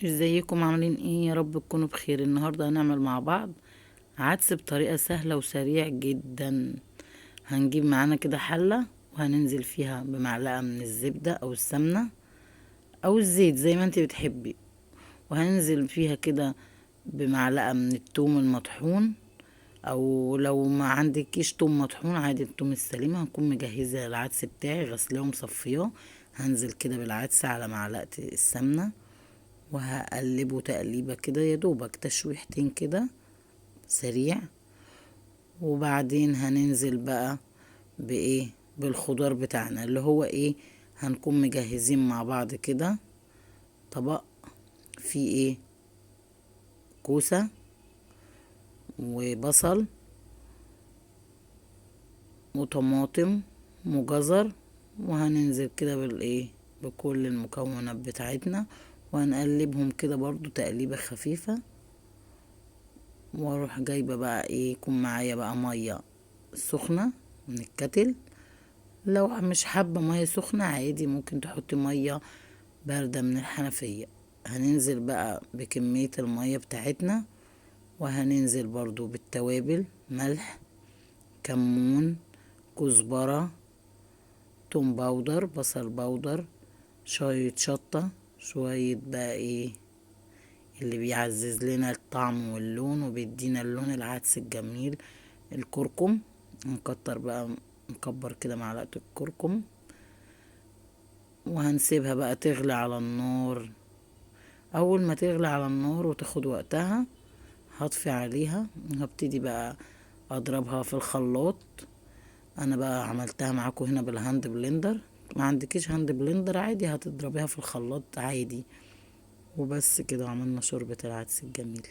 ازيكم عاملين ايه؟ يا رب تكونوا بخير. النهارده هنعمل مع بعض عدس بطريقه سهله وسريع جدا. هنجيب معانا كده حله وهننزل فيها بمعلقه من الزبده او السمنه او الزيت زي ما انت بتحبي، وهننزل فيها كده بمعلقه من الثوم المطحون، او لو ما عندكيش توم مطحون عادي التوم السليم. هكون مجهزه العدس بتاعي غسلاه ومصفياه، هنزل كده بالعدس على معلقه السمنه وهقلبه تقليبة كده يا دوبك تشويحتين كده سريع. وبعدين هننزل بقى بايه؟ بالخضار بتاعنا اللي هو ايه، هنكون مجهزين مع بعض كده طبق فيه ايه، كوسة وبصل وطماطم وجزر، وهننزل كده بالايه، بكل المكونات بتاعتنا، وهنقلبهم كده برضو تقليبة خفيفة. واروح جايبه بقى ايه، يكون معايا بقى ميه سخنه من الكتل. لو مش حابه ميه سخنه عادي ممكن تحطي ميه بارده من الحنفيه. هننزل بقى بكميه الميه بتاعتنا، وهننزل برضو بالتوابل: ملح، كمون، كزبره، توم باودر، بصل باودر، شويه شطه، شويه بقى ايه اللي بيعزز لنا الطعم واللون وبيدينا اللون العدس الجميل، الكركم. نكتر بقى، نكبر كده معلقة الكركم، وهنسيبها بقى تغلي على النار. اول ما تغلي على النار وتاخد وقتها هطفي عليها وهبتدي بقى اضربها في الخلاط. انا بقى عملتها معاكم هنا بالهاند بلندر، ما عندكيش هاند بلندر عادي هتضربيها في الخلاط عادي. وبس كده عملنا شوربة العدس الجميلة.